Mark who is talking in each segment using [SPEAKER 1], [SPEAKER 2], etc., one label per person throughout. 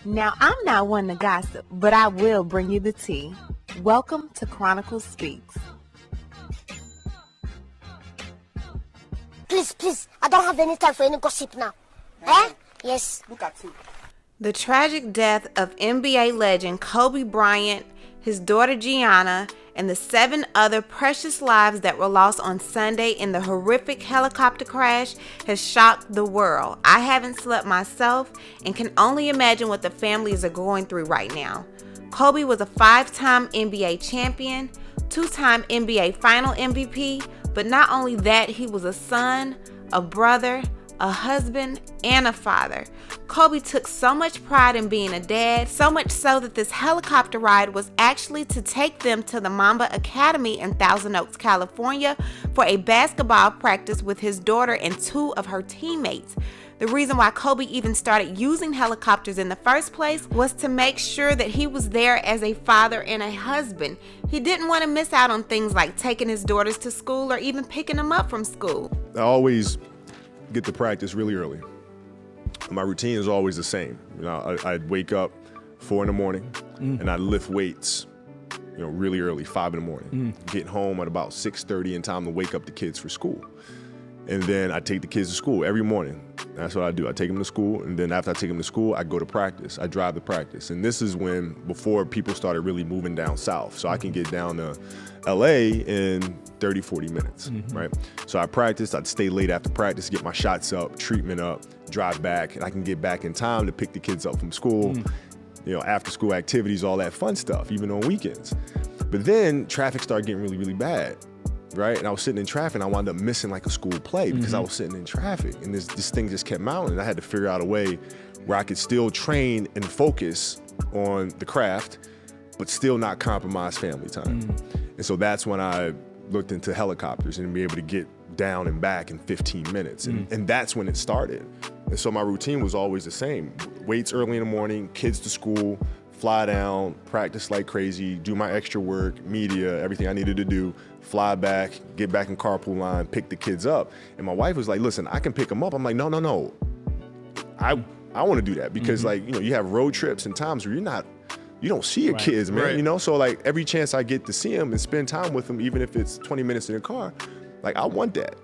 [SPEAKER 1] Now, I'm not one to gossip, but I will bring you the tea. Welcome to Chronicle Speaks.
[SPEAKER 2] Please, I don't have any time for any gossip now. Eh? Yes.
[SPEAKER 3] Look at you.
[SPEAKER 1] The tragic death of NBA legend Kobe Bryant, his daughter Gianna, and the 7 other precious lives that were lost on Sunday in the horrific helicopter crash has shocked the world. I haven't slept myself and can only imagine what the families are going through right now. Kobe was a 5-time NBA champion, 2-time NBA Final MVP, but not only that, he was a son, a brother, a husband, and a father. Kobe took so much pride in being a dad, so much so that this helicopter ride was actually to take them to the Mamba Academy in Thousand Oaks, California for a basketball practice with his daughter and 2 of her teammates. The reason why Kobe even started using helicopters in the first place was to make sure that he was there as a father and a husband. He didn't want to miss out on things like taking his daughters to school or even picking them up from school.
[SPEAKER 4] I always get to practice really early. My routine is always the same. I'd wake up 4 in the morning and I'd lift weights, really early, 5 in the morning. Get home at about 6:30 in time to wake up the kids for school. And then I take the kids to school every morning. That's what I do. I take them to school, and then after I take them to school, I go to practice. I drive to practice. And this is before people started really moving down south. So I can get down to LA in 30, 40 minutes, right? So I practiced. I'd stay late after practice, get my shots up, treatment up, drive back, and I can get back in time to pick the kids up from school, after school activities, all that fun stuff, even on weekends. But then traffic started getting really, really bad. Right? And I was sitting in traffic and I wound up missing like a school play because I was sitting in traffic, and this thing just kept mounting. I had to figure out a way where I could still train and focus on the craft, but still not compromise family time. And so that's when I looked into helicopters and be able to get down and back in 15 minutes. And that's when it started. And so my routine was always the same. Weights early in the morning, kids to school, fly down, practice like crazy, do my extra work, media, everything I needed to do, fly back, get back in carpool line, pick the kids up. And my wife was like, listen, I can pick them up. I'm like, no. I want to do that because you have road trips and times where you don't see your kids, man, So like every chance I get to see them and spend time with them, even if it's 20 minutes in the car, like I want that.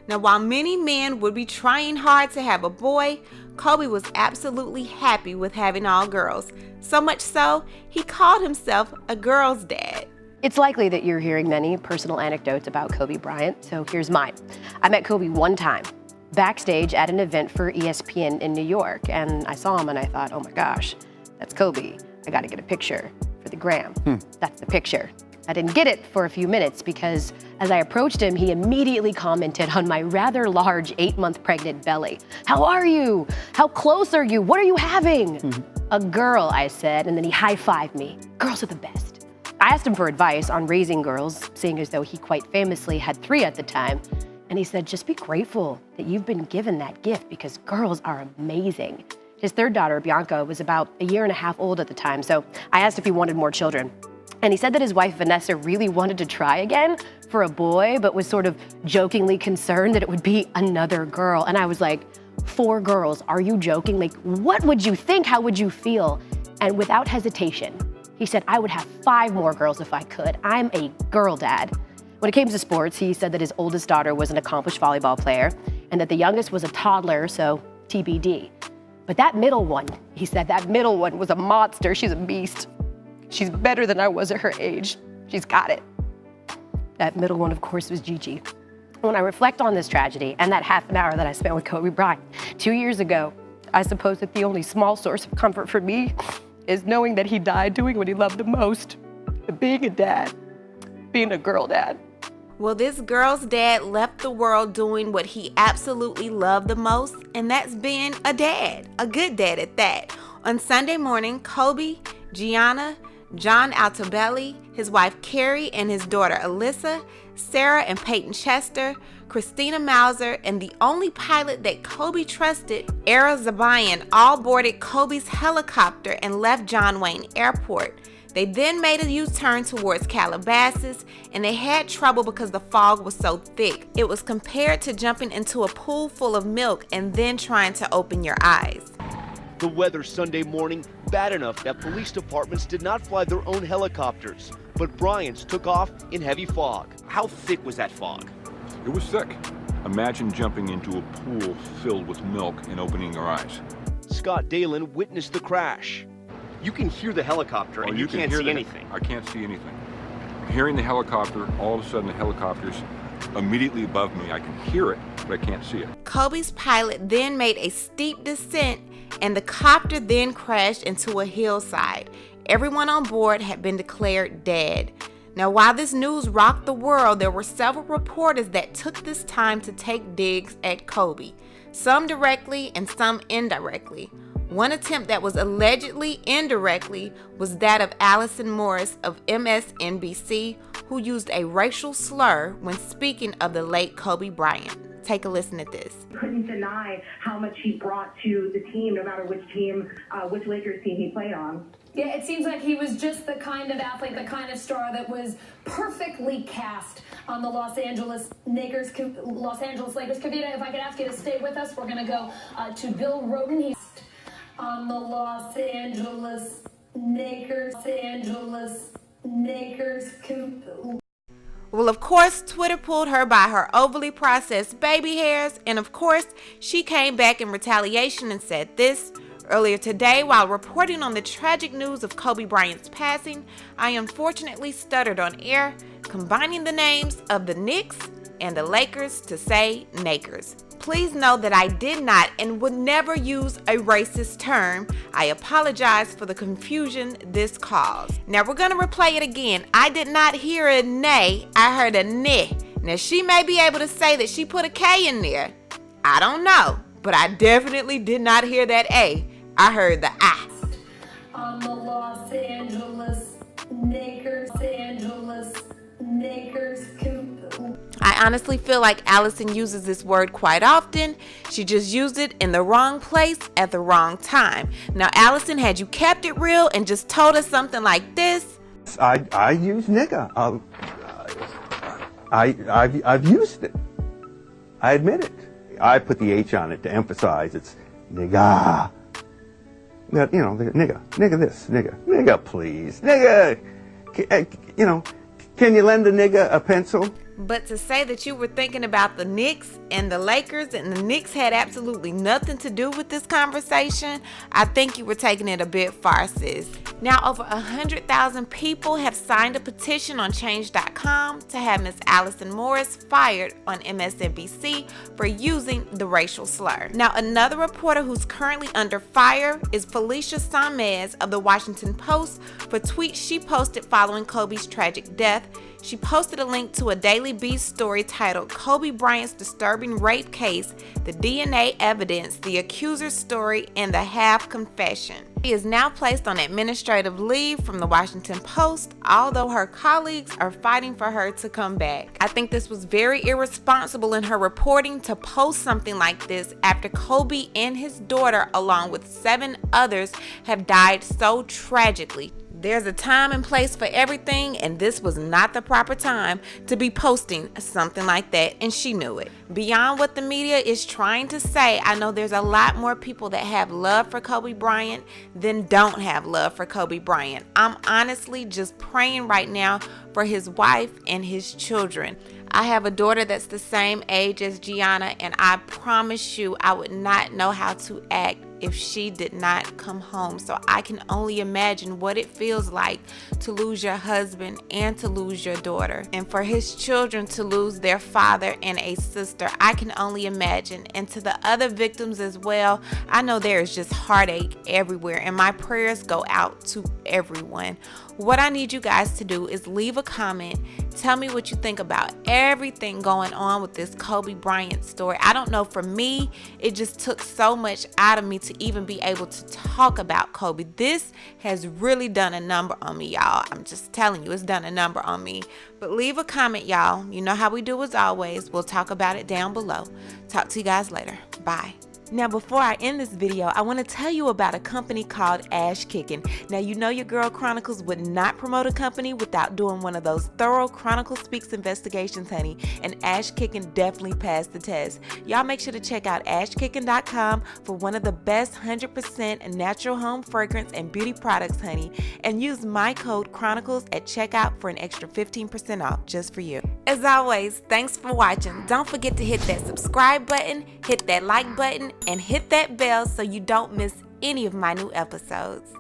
[SPEAKER 1] Now, while many men would be trying hard to have a boy, Kobe was absolutely happy with having all girls. So much so, he called himself a girl's dad.
[SPEAKER 5] It's likely that you're hearing many personal anecdotes about Kobe Bryant, so here's mine. I met Kobe one time, backstage at an event for ESPN in New York, and I saw him and I thought, oh my gosh, that's Kobe. I gotta get a picture for the gram. That's the picture. I didn't get it for a few minutes because as I approached him, he immediately commented on my rather large 8-month pregnant belly. How are you? How close are you? What are you having? A girl, I said, and then he high-fived me. Girls are the best. I asked him for advice on raising girls, seeing as though he quite famously had 3 at the time. And he said, just be grateful that you've been given that gift because girls are amazing. His 3rd daughter, Bianca, was about 1.5 years old at the time, so I asked if he wanted more children. And he said that his wife, Vanessa, really wanted to try again for a boy, but was sort of jokingly concerned that it would be another girl. And I was like, 4 girls, are you joking? Like, what would you think? How would you feel? And without hesitation, he said, I would have 5 more girls if I could. I'm a girl dad. When it came to sports, he said that his oldest daughter was an accomplished volleyball player and that the youngest was a toddler, so TBD. But that middle one, he said, that middle one was a monster. She's a beast. She's better than I was at her age. She's got it. That middle one, of course, was Gigi. When I reflect on this tragedy and that half an hour that I spent with Kobe Bryant 2 years ago, I suppose that the only small source of comfort for me is knowing that he died doing what he loved the most, being a dad, being a girl dad.
[SPEAKER 1] Well, this girl's dad left the world doing what he absolutely loved the most, and that's being a dad, a good dad at that. On Sunday morning, Kobe, Gianna, John Altobelli, his wife Carrie, and his daughter Alyssa, Sarah and Peyton Chester, Christina Mauser, and the only pilot that Kobe trusted, Era Zabayan, all boarded Kobe's helicopter and left John Wayne Airport. They then made a U-turn towards Calabasas, and they had trouble because the fog was so thick. It was compared to jumping into a pool full of milk and then trying to open your eyes.
[SPEAKER 3] The weather Sunday morning bad enough that police departments did not fly their own helicopters, but Bryant's took off in heavy fog. How thick was that fog?
[SPEAKER 6] It was thick. Imagine jumping into a pool filled with milk and opening your eyes.
[SPEAKER 3] Scott Dalen witnessed the crash. You can hear the helicopter and you can't see anything.
[SPEAKER 6] I can't see anything. I'm hearing the helicopter, all of a sudden the helicopter's immediately above me. I can hear it, but I can't see it.
[SPEAKER 1] Kobe's pilot then made a steep descent and the copter then crashed into a hillside. Everyone on board had been declared dead. Now, while this news rocked the world, there were several reporters that took this time to take digs at Kobe, some directly and some indirectly. One attempt that was allegedly indirectly was that of Alison Morris of MSNBC, who used a racial slur when speaking of the late Kobe Bryant. Take a listen at this.
[SPEAKER 7] Couldn't deny how much he brought to the team, no matter which team, which Lakers team he played on.
[SPEAKER 8] Yeah, it seems like he was just the kind of athlete, the kind of star that was perfectly cast on the Los Angeles Lakers. Kavita, if I could ask you to stay with us, we're going to go to Bill Roden. He's on the Los Angeles Lakers.
[SPEAKER 1] Well, of course, Twitter pulled her by her overly processed baby hairs, and of course, she came back in retaliation and said this. Earlier today, while reporting on the tragic news of Kobe Bryant's passing, I unfortunately stuttered on air, combining the names of the Knicks and the Lakers to say Nakers. Please know that I did not and would never use a racist term. I apologize for the confusion this caused. Now we're going to replay it again. I did not hear a nay, I heard a ne. Now she may be able to say that she put a K in there. I don't know, but I definitely did not hear that A. I heard the I.
[SPEAKER 8] On the Los Angeles Lakers.
[SPEAKER 1] I honestly feel like Alison uses this word quite often. She just used it in the wrong place at the wrong time. Now, Alison, had you kept it real and just told us something like this?
[SPEAKER 9] I use nigga. I've used it. I admit it. I put the H on it to emphasize it's nigga. You know, nigga this, nigga please, nigga, you know, can you lend a nigga a pencil?
[SPEAKER 1] But to say that you were thinking about the Knicks and the Lakers and the Knicks had absolutely nothing to do with this conversation, I think you were taking it a bit far, sis. Now, over 100,000 people have signed a petition on change.com to have Miss Alison Morris fired on MSNBC for using the racial slur. Now, another reporter who's currently under fire is Felicia Samez of the Washington Post for tweets she posted following Kobe's tragic death. She posted a link to a Daily Beast story titled Kobe Bryant's Disturbing Rape Case, the DNA Evidence, the Accuser's Story, and the Half Confession. She is now placed on administrative leave from the Washington Post, although her colleagues are fighting for her to come back. I think this was very irresponsible in her reporting to post something like this after Kobe and his daughter, along with 7 others, have died so tragically. There's a time and place for everything, and this was not the proper time to be posting something like that, and she knew it. Beyond what the media is trying to say, I know there's a lot more people that have love for Kobe Bryant than don't have love for Kobe Bryant. I'm honestly just praying right now for his wife and his children. I have a daughter that's the same age as Gianna, and I promise you I would not know how to act if she did not come home. So I can only imagine what it feels like to lose your husband and to lose your daughter. And for his children to lose their father and a sister, I can only imagine. And to the other victims as well, I know there is just heartache everywhere, and my prayers go out to everyone. What I need you guys to do is leave a comment. Tell me what you think about everything going on with this Kobe Bryant story. I don't know, for me, it just took so much out of me to even be able to talk about Kobe. This has really done a number on me, y'all. I'm just telling you, it's done a number on me. But leave a comment, y'all. You know how we do as always. We'll talk about it down below. Talk to you guys later. Bye. Now, before I end this video, I want to tell you about a company called Ash Kicking. Now, you know your girl Chronicles would not promote a company without doing one of those thorough Chronicle Speaks investigations, honey, and Ash Kicking definitely passed the test. Y'all make sure to check out ashkicking.com for one of the best 100% natural home fragrance and beauty products, honey, and use my code Chronicles at checkout for an extra 15% off just for you. As always, thanks for watching. Don't forget to hit that subscribe button, hit that like button, and hit that bell so you don't miss any of my new episodes.